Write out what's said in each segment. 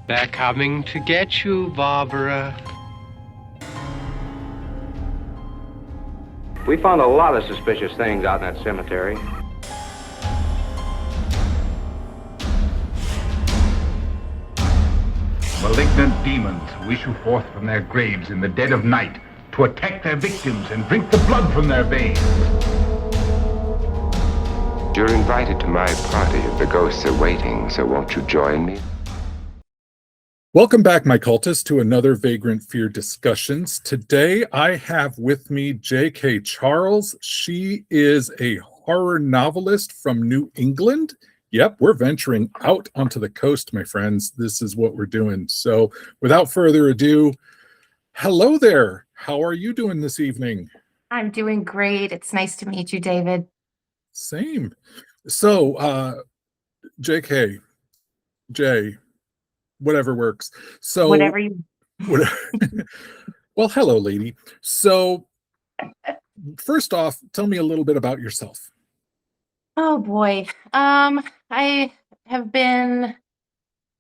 They're coming to get you, Barbara. We found a lot of suspicious things out in that cemetery. Malignant demons who issue forth from their graves in the dead of night to attack their victims and drink the blood from their veins. You're invited to my party. The ghosts are waiting, so won't you join me? Welcome back, my cultists, to another Vagrant Fear Discussions. Today, I have with me J.K. Charles. She is a horror novelist from New England. Yep, we're venturing out onto the coast, my friends. This is what we're doing. So, without further ado, hello there. How are you doing this evening? I'm doing great. It's nice to meet you, David. Same. So, J.K., J, whatever works. So Whatever you. Well, hello, lady. So first off, tell me a little bit about yourself. Oh boy. I have been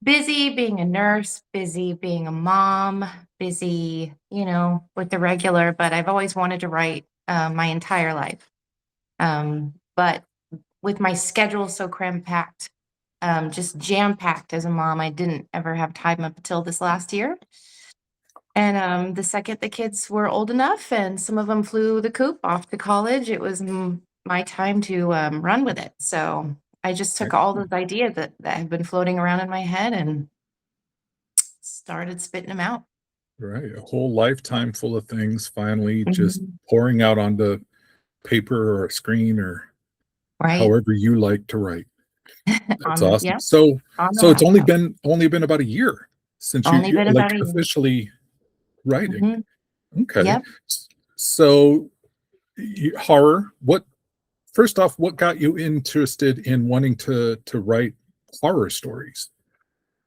busy being a nurse, busy being a mom, busy, with the regular, but I've always wanted to write my entire life. But with my schedule so cram-packed, just jam-packed as a mom, I didn't ever have time up until this last year. And the second the kids were old enough and some of them flew the coop off to college, it was my time to run with it. So I just took all those ideas that have been floating around in my head and started spitting them out. Right. A whole lifetime full of things finally just Mhm. pouring out onto paper or a screen or Right. however you like to write. That's awesome. Yep, So on the so it's only laptop. been about a year since Only you're been like about a year. officially writing. Mhm. Okay. Yep. So horror, first off, what got you interested in wanting to write horror stories?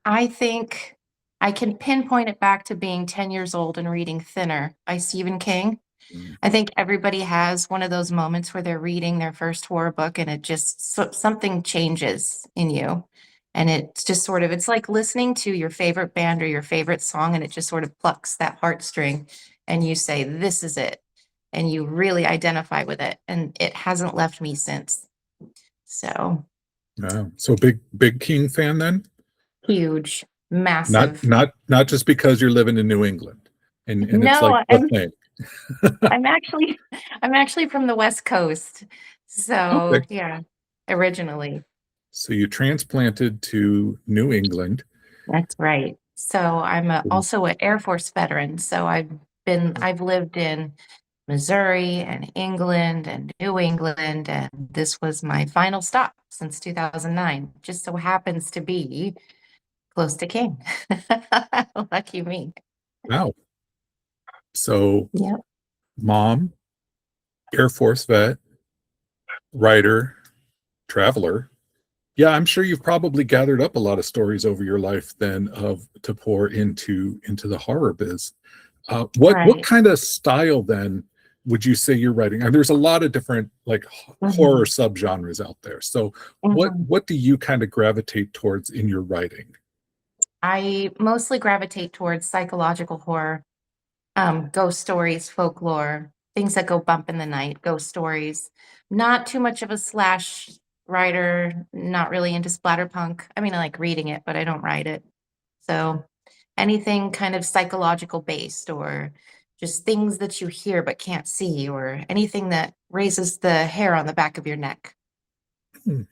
I think I can pinpoint it back to being 10 years old and reading Thinner by Stephen King. Mm. I think everybody has one of those moments where they're reading their first horror book and it just something changes in you. And it's just sort of, it's like listening to your favorite band or your favorite song, and it just sort of plucks that heartstring and you say, this is it. And you really identify with it. And it hasn't left me since. So Wow. So big King fan then? huge, Not massive. not not just because you're living in New England and it's like No, the thing. I'm actually I'm actually from the West Coast. Okay. So, yeah, originally. So you transplanted to New England. That's right. So, I'm also an Air Force veteran. So, I've lived in Missouri and England and New England, and this was my final stop since 2009. Just so happens to be close to King. Lucky me. Wow. So Yep. mom, Air Force vet, writer, traveler. Yeah, I'm sure you've probably gathered up a lot of stories over your life then of to pour into the horror biz. What Right. kind of style then would you say you're writing? And there's a lot of different like horror Mhm. subgenres out there. So Mhm. what do you kind of gravitate towards in your writing? I mostly gravitate towards psychological horror, ghost stories, folklore, things that go bump in the night, ghost stories. Not too much of a slash writer, not really into splatterpunk. I mean, I like reading it, but I don't write it. So anything kind of psychological based or just things that you hear but can't see or anything that raises the hair on the back of your neck. Hmm.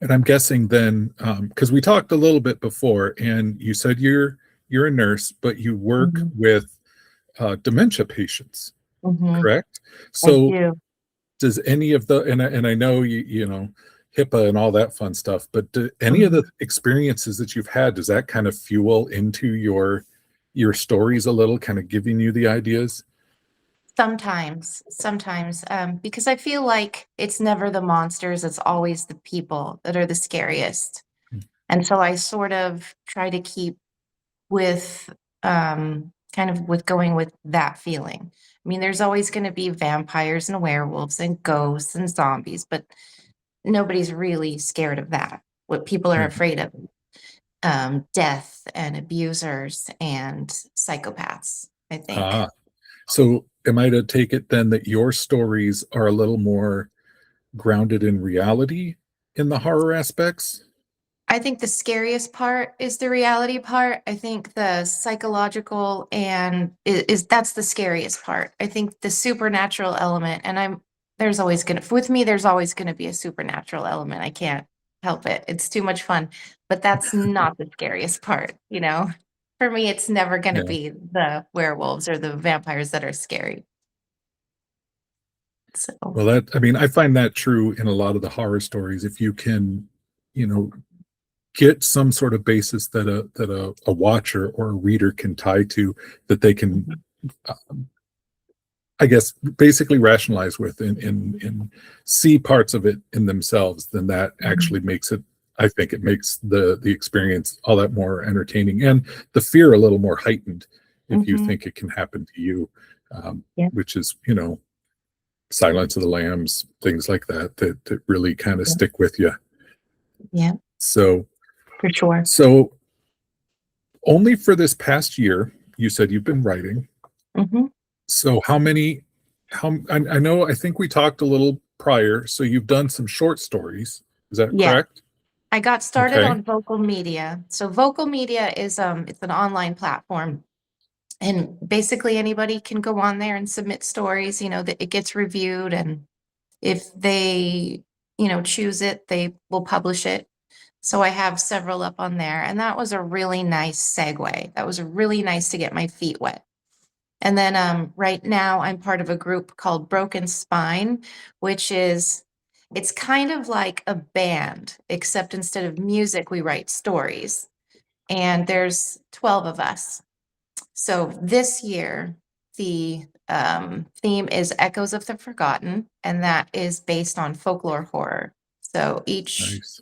And I'm guessing then, because we talked a little bit before, and you said you're a nurse, but you work Mhm. with dementia patients, Mhm. correct? I So do. does any of the and I know you know HIPAA and all that fun stuff, but do any of the Mhm. experiences that you've had, does that kind of fuel into your stories a little, kind of giving you the ideas? Sometimes, because I feel like it's never the monsters, it's always the people that are the scariest. And so I sort of try to keep with, kind of with going with that feeling. I mean, there's always gonna be vampires and werewolves and ghosts and zombies, but nobody's really scared of that. What people are Mhm. afraid of death and abusers and psychopaths, I think. Ah, so am I to take it then that your stories are a little more grounded in reality in the horror aspects? I think the scariest part is the reality part. I think the psychological and is that's the scariest part. I think the supernatural element, and there's always gonna with me, there's always gonna be a supernatural element. I can't help it. It's too much fun. But that's not the scariest part, you know. For me, it's never gonna Yeah. be the werewolves or the vampires that are scary. So Well, I mean, I find that true in a lot of the horror stories. If you can, you know, get some sort of basis that a watcher or a reader can tie to, that they can, uh, I guess, basically rationalize with and see parts of it in themselves, then that actually makes it. I think it makes the experience all that more entertaining and the fear a little more heightened if you mhm. think it can happen to you, Yeah. which is, Silence of the Lambs, things like that really kind of Yeah. stick with you. Yeah, So, for sure. so only for this past year, you said you've been writing. Mhm. So how many? I know. I think we talked a little prior. So you've done some short stories. Is that Yeah. correct? I got started Okay. on Vocal Media. So Vocal Media is it's an online platform, and basically anybody can go on there and submit stories, that it gets reviewed, and if they, choose it, they will publish it. So I have several up on there, and that was a really nice segue. That was really nice to get my feet wet. And then right now I'm part of a group called Broken Spine, which is it's kind of like a band, except instead of music, we write stories. And there's 12 of us. So this year, the theme is Echoes of the Forgotten, and that is based on folklore horror. So Nice.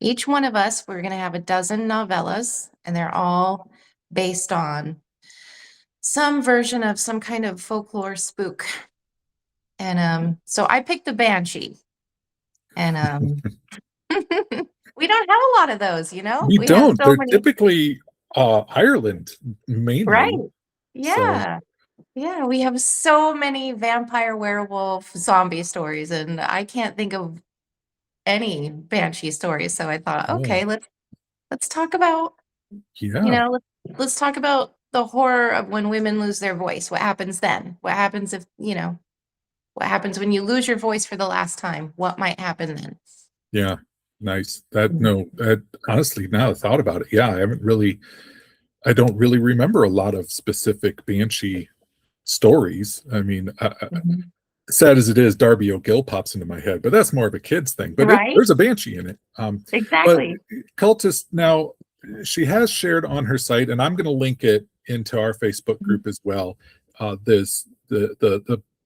each one of us, we're going to have a dozen novellas, and they're all based on some version of some kind of folklore spook. And so I picked the banshee. And we don't have a lot of those, We We have don't. so They're many. typically Ireland Right. mainly. So Yeah. Yeah, we have so many vampire, werewolf, zombie stories, and I can't think of any banshee stories. So I thought, oh okay, let's talk about, you yeah, know, let's talk about the horror of when women lose their voice. What happens then? What happens if, what happens when you lose your voice for the last time? What might happen then? yeah, nice. That Mhm. no, that honestly, now I thought about it, yeah, I don't really remember a lot of specific banshee stories. I mean, Mhm. sad as it is, Darby O'Gill pops into my head, but that's more of a kid's thing. But Right? there's a banshee in it. But Exactly. Cultist now, she has shared on her site, and I'm going to link it into our Facebook Mhm. group as well. This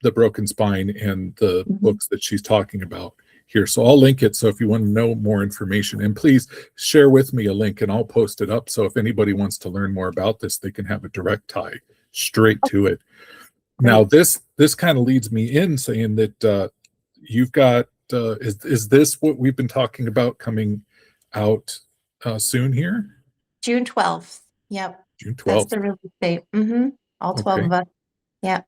the Broken Spine and the Mhm. books that she's talking about here. So I'll link it. So if you want to know more information, and please share with me a link, and I'll post it up. So if anybody wants to learn more about this, they can have a direct tie straight Oh, to it. Now great. this kind of leads me in saying that you've got is this what we've been talking about coming out soon here? June 12th. Yep. June That's 12th. the release date. All 12 Okay. of us. Yep.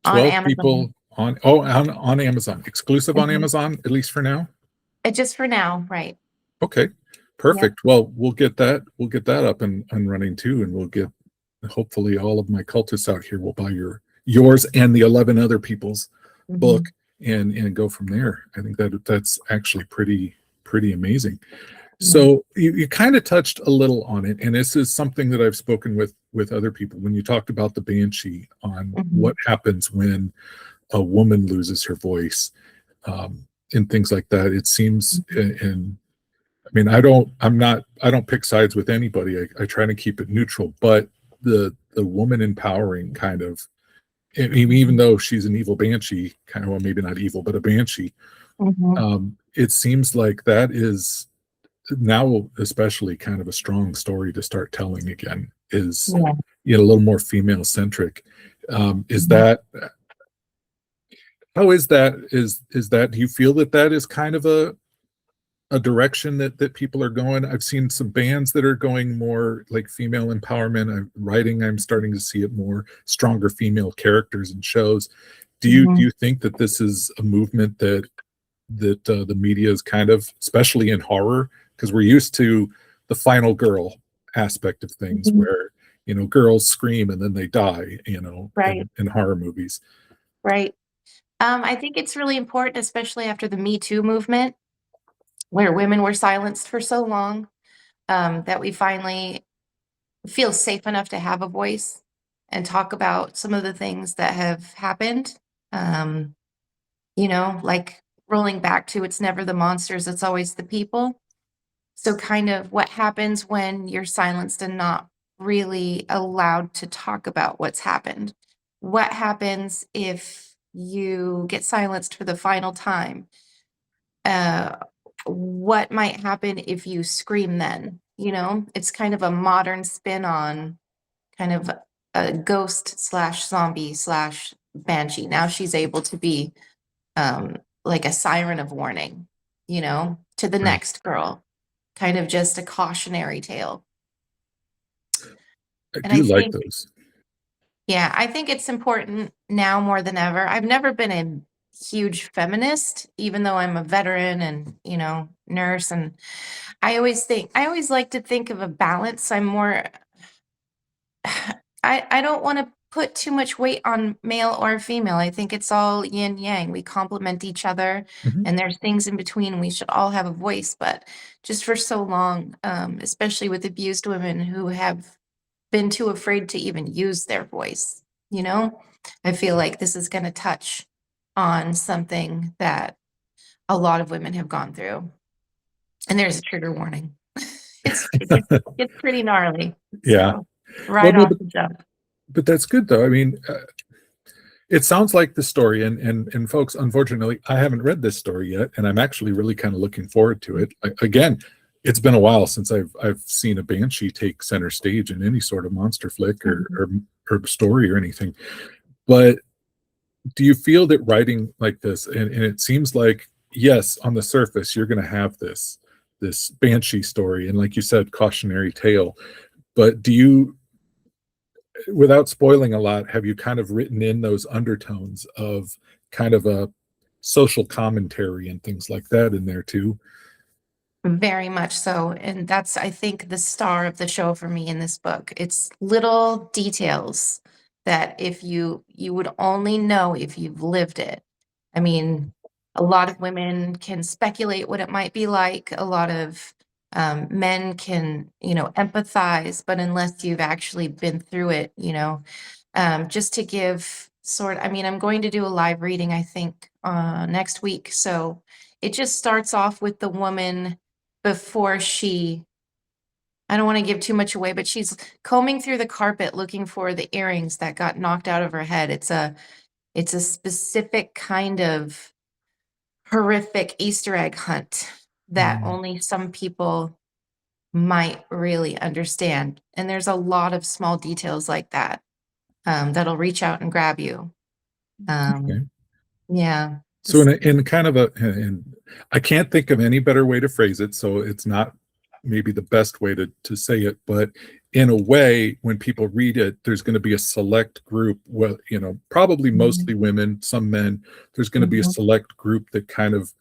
On 12 Amazon. people on Amazon. Exclusive on Mhm. Amazon, at least for now. Just for now, right. Okay. Yep. Perfect. Well, we'll get that up and running too, and we'll get hopefully all of my cultists out here will buy yours and the 11 other people's book Mhm. and go from there. I think that's actually pretty amazing. Yeah. So you kind of touched a little on it, and this is something that I've spoken with other people when you talked about the banshee on Mhm. what happens when a woman loses her voice, and things like that. It seems, Mhm. and I mean, I don't pick sides with anybody. I try to keep it neutral, but the woman empowering kind of, even though she's an evil banshee, kind of, well, maybe not evil, but a banshee. Mhm. It seems like that is now especially kind of a strong story to start telling again. Is Yeah. a little more female centric. Is Mhm. that how is that? Is that do you feel that that is kind of a direction that people are going. I've seen some bands that are going more like female empowerment. Writing, I'm starting to see it more stronger female characters in shows. Do you think that this is a movement that the media is kind of, especially in horror, because we're used to the final girl aspect of things where, you know, girls scream and then they die, you know, Right, in horror movies. right. I think it's really important, especially after the Me Too movement, where women were silenced for so long, that we finally feel safe enough to have a voice and talk about some of the things that have happened. Um, you know, like rolling back to it's never the monsters, it's always the people. So, kind of what happens when you're silenced and not really allowed to talk about what's happened? What happens if you get silenced for the final time? Uh, what might happen if you scream then? You know, it's kind of a modern spin on kind of a ghost slash zombie slash banshee. Now she's able to be like a siren of warning, you know, to the Right. next girl, kind of just a cautionary tale. I And I do like think, those. yeah, I think it's important now more than ever. I've never been a huge feminist, even though I'm a veteran and, you know, nurse. And I always like to think of a balance. I'm more, I don't want to put too much weight on male or female. I think it's all yin yang. We complement each other, Mhm. and there's things in between. We should all have a voice, but just for so long, especially with abused women who have been too afraid to even use their voice, you know, I feel like this is going to touch on something that a lot of women have gone through. And there's a trigger warning. It's pretty gnarly. Yeah. So Well, right no, off the jump. but that's good though. I mean, it sounds like the story, and folks, unfortunately, I haven't read this story yet, and I'm actually really kind of looking forward to it. Again, it's been a while since I've seen a banshee take center stage in any sort of monster flick or story or anything. But do you feel that writing like this, and it seems like, yes, on the surface you're going to have this banshee story, and like you said, cautionary tale, but do you, without spoiling a lot, have you kind of written in those undertones of kind of a social commentary and things like that in there too? Very much so. And that's, I think, the star of the show for me in this book. It's little details that if you would only know if you've lived it. I mean, a lot of women can speculate what it might be like. A lot of men can, you know, empathize, but unless you've actually been through it, you know, just to give sort, I mean, I'm going to do a live reading, I think, next week. So it just starts off with the woman before she, I don't want to give too much away, but she's combing through the carpet looking for the earrings that got knocked out of her head. It's a specific kind of horrific Easter egg hunt that Mm, only some people might really understand. And there's a lot of small details like that, that'll reach out and grab you. okay. Um, yeah, So just in kind of a, and I can't think of any better way to phrase it, so it's not maybe the best way to say it, but in a way, when people read it, there's going to be a select group, well, you know, probably mhm, mostly women, some men. There's going to be a mhm, select group that kind of,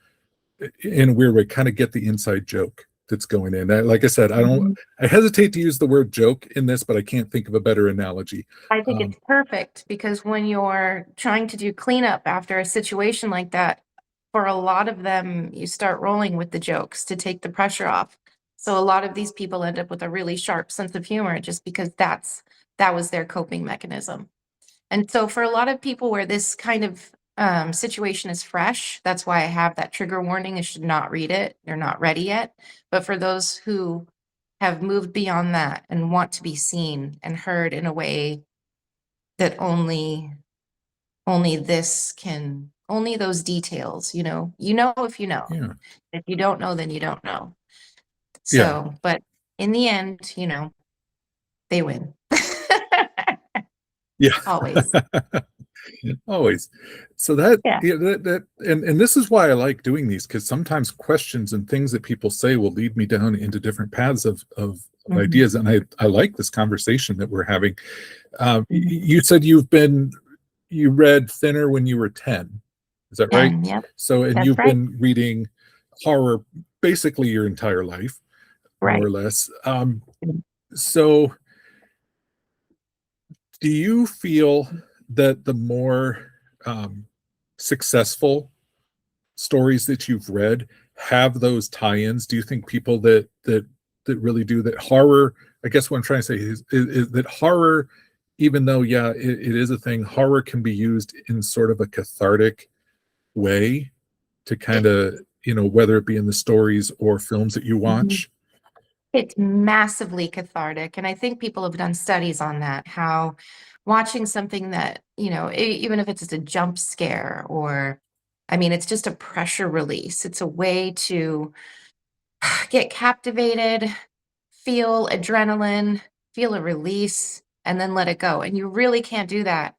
in a weird way, kind of get the inside joke that's going in. Like I said, mhm. I hesitate to use the word joke in this, but I can't think of a better analogy. I think Um, it's perfect because when you're trying to do cleanup after a situation like that, for a lot of them, you start rolling with the jokes to take the pressure off. So a lot of these people end up with a really sharp sense of humor just because that was their coping mechanism. And so for a lot of people where this kind of situation is fresh, that's why I have that trigger warning. You should not read it. You're not ready yet. But for those who have moved beyond that and want to be seen and heard in a way that only this can, only those details, you know if you know. yeah, If you don't know, then you don't know. yeah, So, but in the end, they win. yeah. Always. Always. So that, Yeah. yeah, and this is why I like doing these, because sometimes questions and things that people say will lead me down into different paths of Mhm. ideas. And I like this conversation that we're having. Mhm. You said you read Thinner when you were 10. Is that right? And yep, So, and that's you've right. been reading horror basically your entire life, more Right. or less. Mhm. So do you feel that the more successful stories that you've read have those tie-ins? Do you think people that really do that horror? I guess what I'm trying to say is that horror, even though yeah, it is a thing, horror can be used in sort of a cathartic way to kind It, of, whether it be in the stories or films that you Mhm. watch. It's massively cathartic. And I think people have done studies on that, how watching something that, even if it's just a jump scare or, I mean, it's just a pressure release. It's a way to get captivated, feel adrenaline, feel a release, and then let it go. And you really can't do that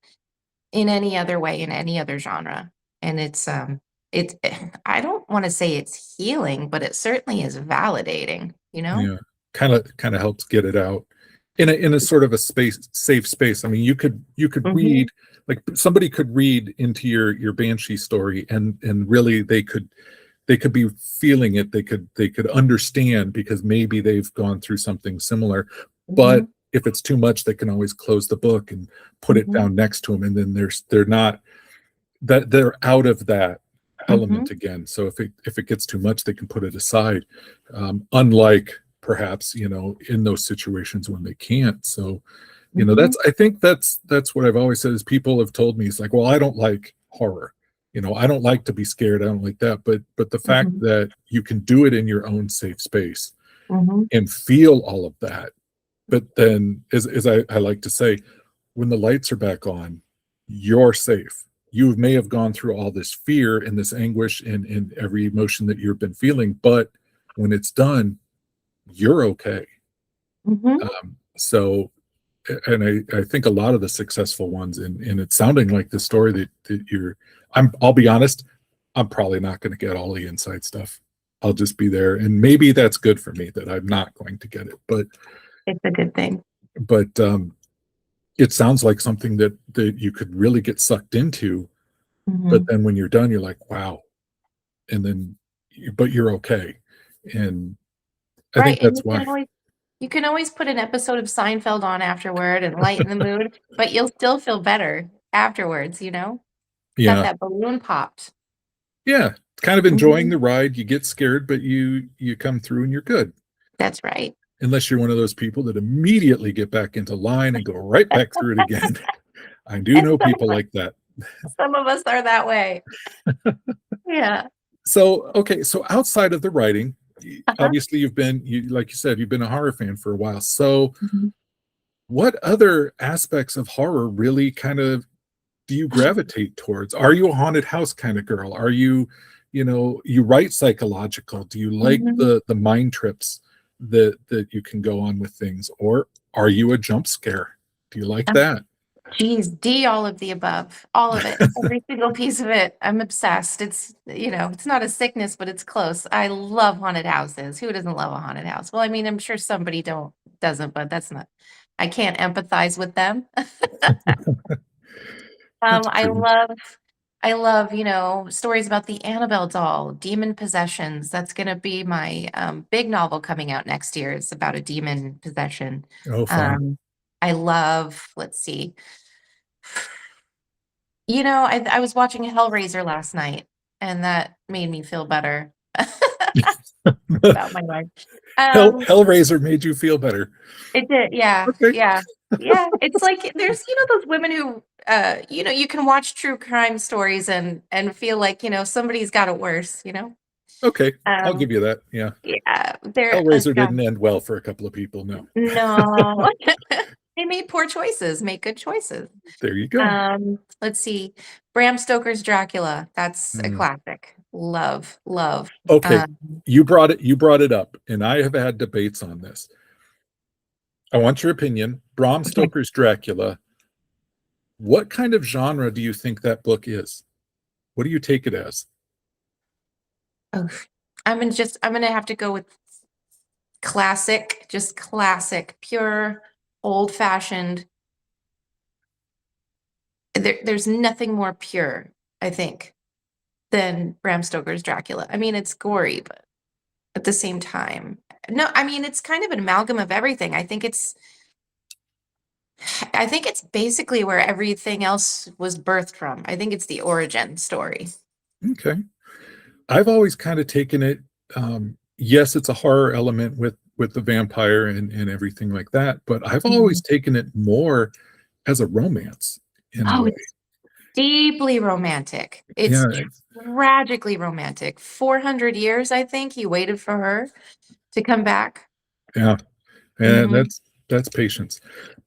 in any other way, in any other genre. And it's I don't want to say it's healing, but it certainly is validating, you know? Yeah, kind of helps get it out in a sort of a safe space. I mean, you could Hmm. read, like somebody could read into your Banshee story, and really they could be feeling it. They could understand because maybe they've gone through something similar. But Hmm. if it's too much, they can always close the book and put it Hmm. down next to them, and then they're not, that they're out of that Hmm. element again. So if it gets too much, they can put it aside. Unlike perhaps in those situations when they can't. So Hmm. that's, I think that's what I've always said is people have told me, it's like, well, I don't like horror. I don't like to be scared. I don't like that. But the fact Hmm. that you can do it in your own safe space Hmm. and feel all of that, but then as I like to say, when the lights are back on, you're safe. You may have gone through all this fear and this anguish and every emotion that you've been feeling, but when it's done, you're okay. Hmm. So, and I think a lot of the successful ones, and it's sounding like the story that I'll be honest, I'm probably not going to get all the inside stuff. I'll just be there. And maybe that's good for me that I'm not going to get it. It's a good thing. But it sounds like something that you could really get sucked into, but Hmm. then when you're done, you're like, wow. And then, but you're okay. And I think Right. And that's why. you can always put an episode of Seinfeld on afterward and lighten the mood, but you'll still feel better afterwards, Got Yeah. that balloon popped. Yeah. Kind of enjoying Hmm. the ride. You get scared, but you come through and you're good. That's right. Unless you're one of those people that immediately get back into line and go right back through it again. I do And know people like that. some of us are that way. Yeah. So, okay. So outside of the writing, Uh-huh. obviously like you said, you've been a horror fan for a while. So Mhm. what other aspects of horror really kind of do you gravitate towards? Are you a haunted house kind of girl? Are you, you write psychological? Do you like Mhm. the mind trips that you can go on with things? Or are you a jump scare? Do you like Um, that? Geez, D, all of the above, all of it, every single piece of it. I'm obsessed. It's not a sickness, but it's close. I love haunted houses. Who doesn't love a haunted house? Well, I mean, I'm sure somebody doesn't, but that's not, I can't empathize with them. That's I true. love stories about the Annabelle doll, demon possessions. That's going to be my big novel coming out next year. It's about a demon possession. Oh, fun. Um, I love, let's see, I was watching Hellraiser last night, and that made me feel better about my life. Um, Hellraiser made you feel better. it did, yeah, Okay. yeah, yeah. It's like there's those women who you can watch true crime stories and feel like somebody's got it worse. Okay. I'll Um, give you that. Yeah. yeah, they're Hellraiser God, didn't end well for a couple of people. No. no, they made poor choices, make good choices. There you go. Let's see, Bram Stoker's Dracula. That's a Mm. classic. Love, love. Okay. Um, You brought it up, and I have had debates on this. I want your opinion. Bram okay. Stoker's Dracula, What kind of genre do you think that book is? What do you take it as? Oh, I'm gonna have to go with classic, just classic, pure, old fashioned. There's nothing more pure, I think, than Bram Stoker's Dracula. I mean, it's gory, but at the same time, no, I mean, it's kind of an amalgam of everything. I think it's basically where everything else was birthed from. I think it's the origin story. Okay. I've always kind of taken it, yes, it's a horror element with the vampire and everything like that, but I've always taken it more as a romance in a Oh, way. it's deeply romantic. It's Yeah, tragically romantic. 400 years, I think, he waited for her to come back. yeah, and Mhm. that's patience.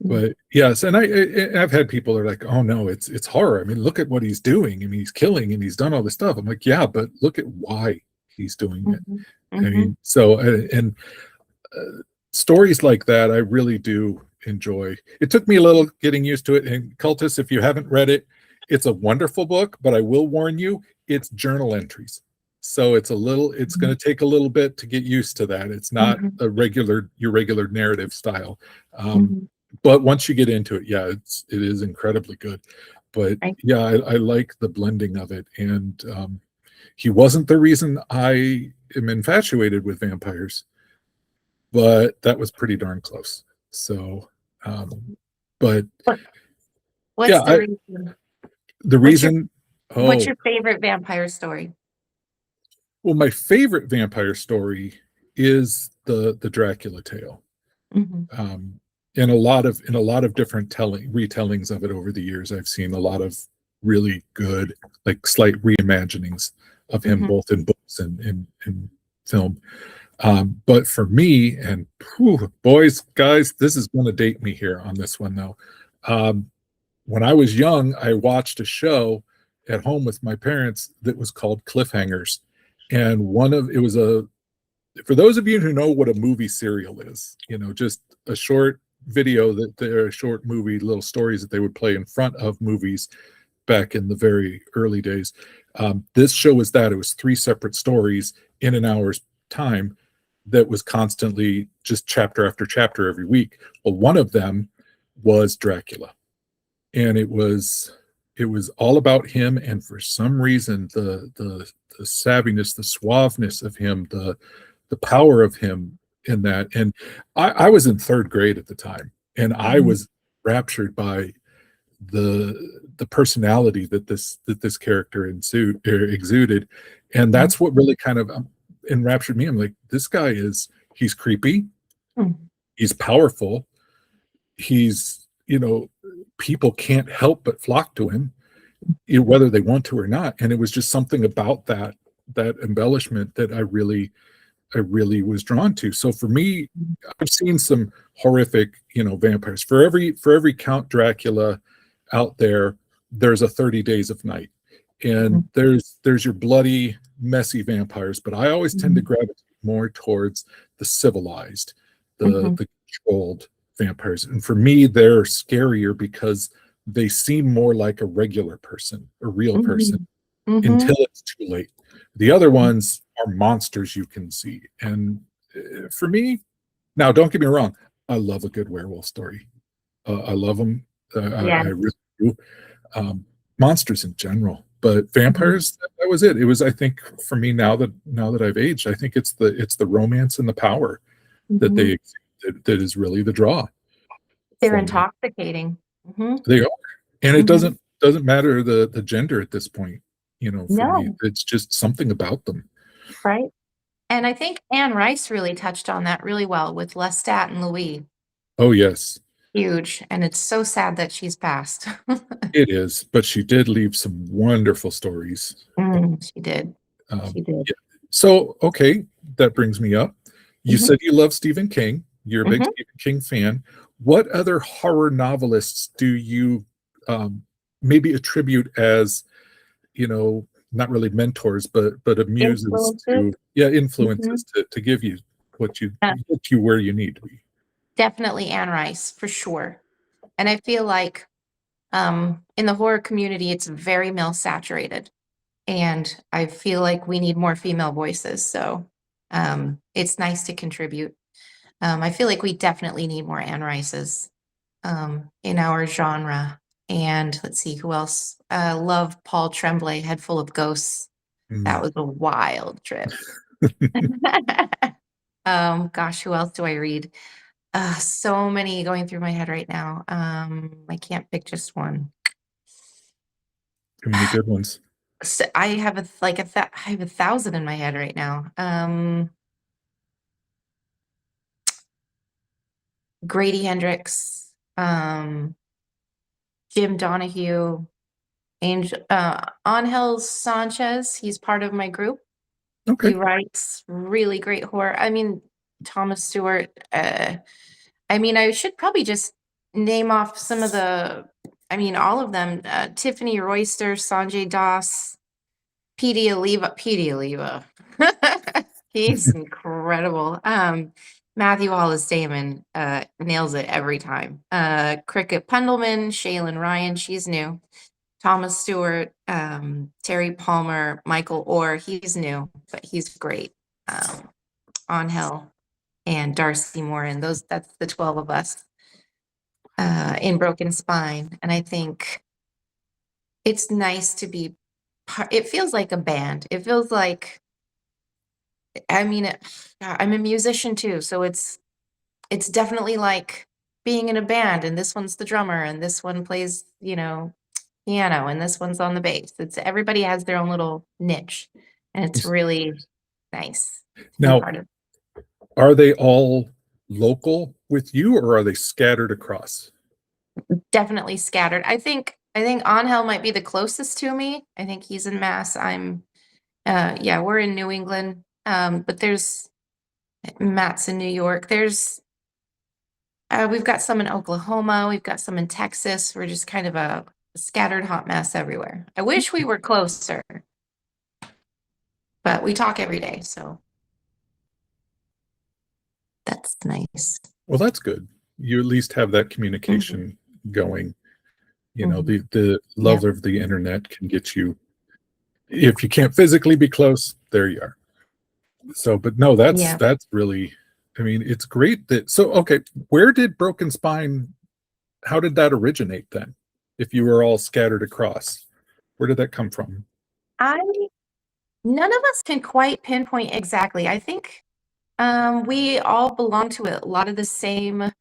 Mm. But yes, and I've had people are like, oh no, it's horror. I mean, look at what he's doing. I mean, he's killing and he's done all this stuff. I'm like, yeah, but look at why he's doing it. Mhm. I Mhm. mean, so and stories like that, I really do enjoy. It took me a little getting used to it. And Cultist, if you haven't read it, it's a wonderful book, but I will warn you, it's journal entries. So it's going to take a little bit to get used to that. It's not Mhm. your regular narrative style. Um, Mhm. but once you get into it, yeah, it is incredibly good. But Right. yeah, I like the blending of it. And he wasn't the reason I am infatuated with vampires, but that was pretty darn close. So, but What yeah, what's the reason? the What's your reason, what's oh, your favorite vampire story? well, my favorite vampire story is the Dracula tale. Mhm. Um, in a lot of different retellings of it over the years, I've seen a lot of really good, like slight reimaginings of him, Mhm. both in books and in film. But for me, and whew, boys, guys, this is going to date me here on this one though. Um, when I was young, I watched a show at home with my parents that was called Cliffhangers, and it was a for those of you who know what a movie serial is, just a short video that they're a short movie, little stories that they would play in front of movies back in the very early days. This show was that it was three separate stories in an hour's time that was constantly just chapter after chapter every week. Well, one of them was Dracula, and it was all about him, and for some reason the savviness, the suaveness of him, the power of him in that. And I was in third grade at the time, and I Mhm. was raptured by the personality that this character exuded, and Mhm. that's what really kind of enraptured me. I'm like, this guy he's creepy, Mhm. he's powerful, he's people can't help but flock to him, whether they want to or not. And it was just something about that embellishment that I really was drawn to. So for me, I've seen some horrific, vampires. For every Count Dracula out there, there's a 30 Days of Night, and Mhm. there's your bloody, messy vampires. But I always tend to Mhm. gravitate more towards the civilized, the Mhm. the controlled vampires. And for me, they're scarier because they seem more like a regular person, a real person, Mhm. Mhm. until it's too late. The other ones are monsters you can see. And for me, now don't get me wrong, I love a good werewolf story. I love them. I Yeah. really do. Monsters in general, but Mhm. vampires, that was it. It was, I think, for me, now that I've aged, I think it's the romance and the power that Mhm. they that is really the draw They're for me. intoxicating. Mhm. They are, and it Mhm. doesn't matter the gender at this point. For me, No, it's just something about them. right? And I think Anne Rice really touched on that really well with Lestat and Louis. Oh yes, Huge, and it's so sad that she's passed. it is, but she did leave some wonderful stories. She did. Um, She did. yeah. So, okay, that brings me up. You Mhm. said you love Stephen King. You're a big Mhm. Stephen King fan. What other horror novelists do you maybe attribute as, not really mentors, but amuses Influences. to, yeah, influences Mhm. to give you what you Uh, get you where you need to be? Definitely Anne Rice, for sure. And I feel like in the horror community, it's very male saturated, and I feel like we need more female voices. So it's nice to contribute. I feel like we definitely need more Anne Rices in our genre. And let's see who else. Love Paul Tremblay, Head Full of Ghosts. That was a wild trip. Gosh, who else do I read? So many going through my head right now. I can't pick just one. Too many good ones. So I have I have 1,000 in my head right now. Grady Hendrix, Jim Donahue, Angel Sanchez. He's part of my group. Okay. He writes really great horror. I mean, Thomas Stewart. I mean, I should probably just name off some of all of them. Tiffany Royster, Sanjay Das, Petey Oliva. He's incredible. Matthew Hollis Damon nails it every time. Cricket Pendelman, Shaylin Ryan, she's new. Thomas Stewart, Terry Palmer, Michael Orr, he's new, but he's great. Angel and Darcy Morin, that's the 12 of us in Broken Spine. And I think it's nice to be it feels like a band. It feels like, I'm a musician too, so it's definitely like being in a band, and this one's the drummer, and this one plays, piano, and this one's on the bass. It's everybody has their own little niche, and it's really nice to be Now, part of. are they all local with you, or are they scattered across? Definitely scattered. I think Angel might be the closest to me. I think he's in Mass. We're in New England. But there's Matt's in New York. We've got some in Oklahoma. We've got some in Texas. We're just kind of a scattered hot mess everywhere. I wish we were closer, but we talk every day, so that's nice. Well, that's good. You at least have that communication going. The love of the internet can get you, if you can't physically be close, there you are. So, but no, that's really, it's great okay, where did Broken Spine, how did that originate then? If you were all scattered across, where did that come from? None of us can quite pinpoint exactly. I think we all belong to a lot of the same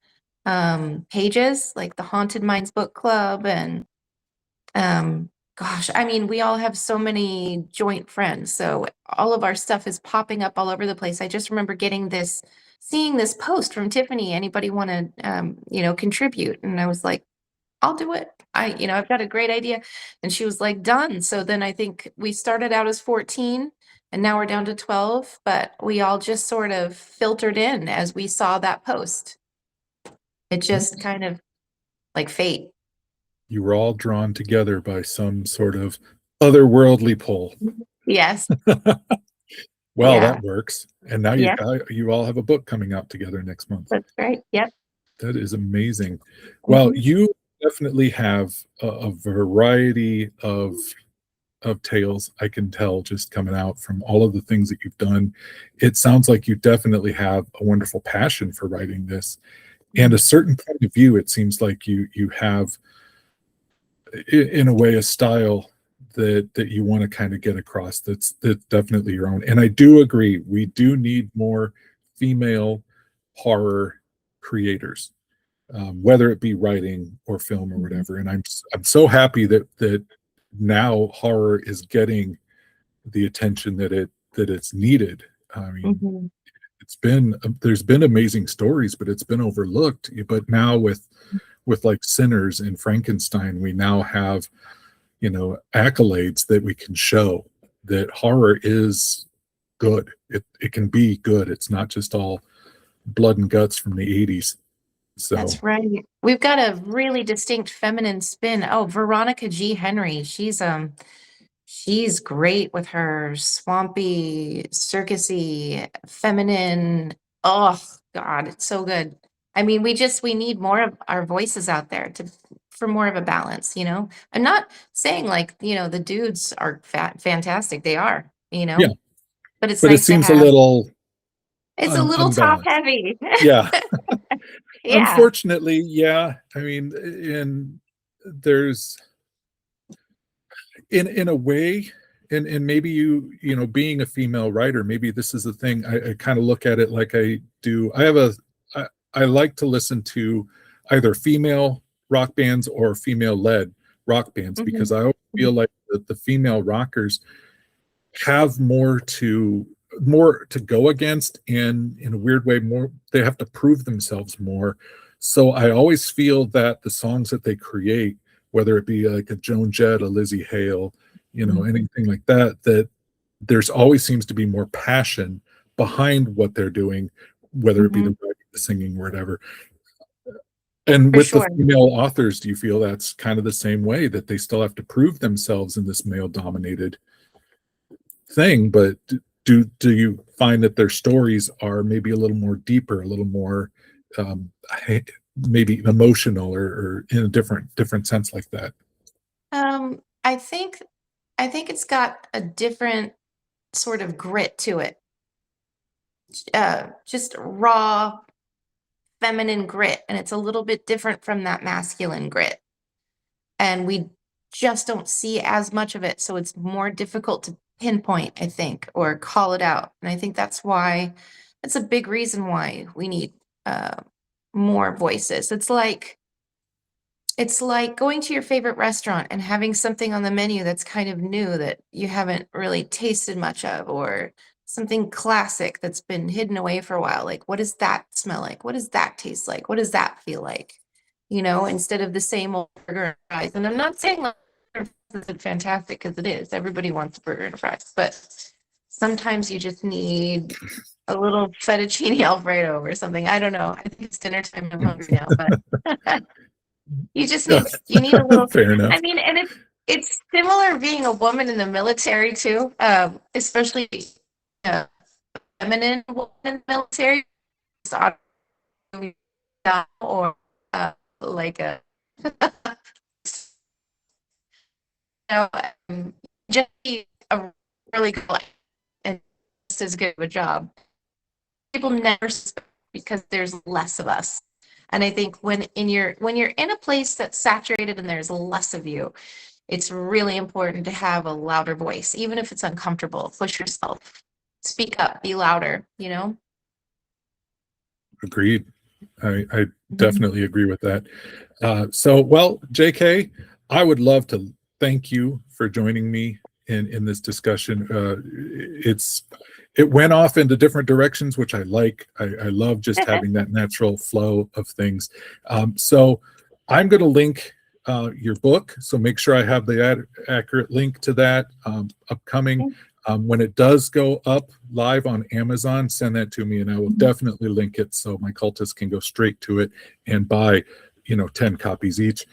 pages, like the Haunted Minds Book Club, and we all have so many joint friends, so all of our stuff is popping up all over the place. I just remember seeing this post from Tiffany, anybody want to contribute? And I was like, I'll do it. I've got a great idea. And she was like, done. So then I think we started out as 14 and now we're down to 12, but we all just sort of filtered in as we saw that post. It just kind of like fate. You were all drawn together by some sort of otherworldly pull. Yes. Well, Yeah. that works. And now you all have a book coming out together next month. That's right. Yep. That is amazing. Well, you definitely have a variety of tales, I can tell, just coming out from all of the things that you've done. It sounds like you definitely have a wonderful passion for writing this, and a certain point of view. It seems like you have, in a way, a style that you want to kind of get across that's definitely your own. And I do agree, we do need more female horror creators, whether it be writing or film or whatever. And I'm so happy that now horror is getting the attention that it's needed. There's been amazing stories, but it's been overlooked. But now with like Sinners and Frankenstein, we now have accolades that we can show that horror is good. It can be good. It's not just all blood and guts from the 80s. So that's right. We've got a really distinct feminine spin. Oh, Veronica G. Henry. She's great with her swampy, circusy, feminine. Oh God, it's so good. We need more of our voices out there for more of a balance, you know? I'm not saying like, you know, the dudes are fantastic. They are, you Yeah, know, but it's but it nice to seems a have, little it's a little top unbalanced. heavy. Yeah. Yeah. Unfortunately, yeah. I mean, in there's in a way, and maybe you know, being a female writer, maybe this is the thing. I kind of look at it like I do. I like to listen to either female rock bands or female led rock bands, Mhm. because I always feel like the female rockers have more to go against, and in a weird way, more, they have to prove themselves more. So I always feel that the songs that they create, whether it be like a Joan Jett, a Lizzie Hale, you know, Mhm. anything like that, that there's always seems to be more passion behind what they're doing, whether it be Mhm. the writing, the singing, whatever. And For with the sure. female authors, do you feel that's kind of the same way, that they still have to prove themselves in this male dominated thing? But do you find that their stories are maybe a little more deeper, a little more um, maybe emotional, or in a different sense like that? I think it's got a different sort of grit to it. Just raw feminine grit, and it's a little bit different from that masculine grit. And we just don't see as much of it, so it's more difficult to pinpoint, I think, or call it out. And I think that's a big reason why we need uh, more voices. It's like going to your favorite restaurant and having something on the menu that's kind of new that you haven't really tasted much of, or something classic that's been hidden away for a while. Like, what does that smell like? What does that taste like? What does that feel like? You know, instead of the same old burger and fries. And I'm not saying like burger and fries is fantastic, because it is. Everybody wants a burger and fries, but sometimes you just need a little fettuccine alfredo or something. I don't know. I think it's dinner time. I'm hungry now, but you need a little. Fair enough. I mean, and it's similar being a woman in the military too, especially a feminine woman in the military, or like a you know, just be a really good life and just as good of a job. People never suspect, because there's less of us. And I think when you're in a place that's saturated and there's less of you, it's really important to have a louder voice, even if it's uncomfortable. Push yourself, speak up, be louder, you know? Agreed. I Mhm. definitely agree with that. So, well, JK, I would love to thank you for joining me in this discussion. It went off into different directions, which I like. I love just having that natural flow of things. So I'm going to link your book. So make sure I have the accurate link to that upcoming. When it does go up live on Amazon, send that to me, and I will definitely link it so my cultists can go straight to it and buy, 10 copies each,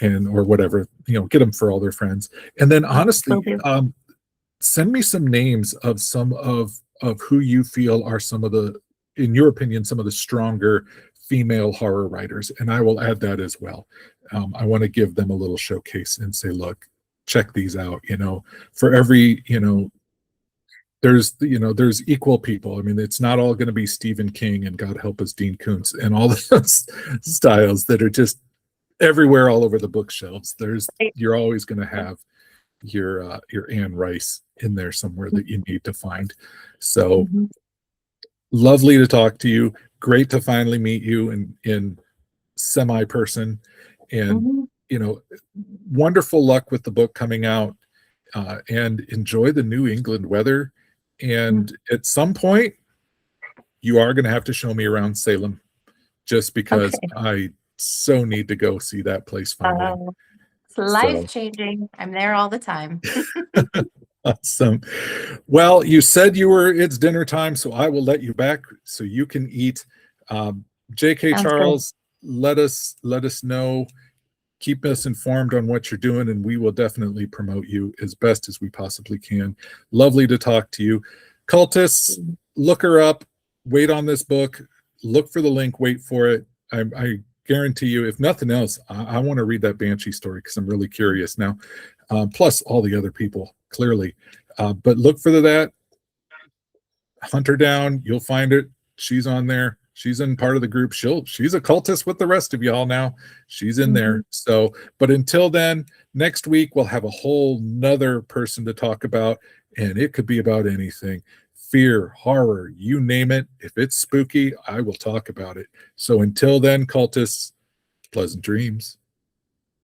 and or whatever, get them for all their friends. And then Will honestly, do. send me some names of some of who you feel are some of the, in your opinion, some of the stronger female horror writers, and I will add that as well. I want to give them a little showcase and say, look, check these out. For every, there's equal people. I mean, it's not all going to be Stephen King and God help us Dean Koontz and all those styles that are just everywhere all over the bookshelves. You're always going to have your Anne Rice in there somewhere that you need to find. So Mhm. lovely to talk to you. Great to finally meet you in semi person, and Mhm. you know, wonderful luck with the book coming out, and enjoy the New England weather. Mhm. And at some point, you are going to have to show me around Salem, just because Okay. I so need to go see that place finally. Uh, it's life So changing. I'm there all the time. awesome. Well, you said it's dinner time, so I will let you back so you can eat. Um, JK Sounds good. Charles, let us know. Keep us informed on what you're doing, and we will definitely promote you as best as we possibly can. Lovely to talk to you. Cultists, look her up, wait on this book, look for the link, wait for it. I guarantee you, if nothing else, I want to read that Banshee story because I'm really curious now. Plus all the other people, clearly. But look for that. Hunt her down. You'll find it. She's on there. She's in part of the group. She's a cultist with the rest of y'all now. She's in there. So, but until then, next week we'll have a whole nother person to talk about, and it could be about anything. Fear, horror, you name it. If it's spooky, I will talk about it. So until then, cultists, pleasant dreams.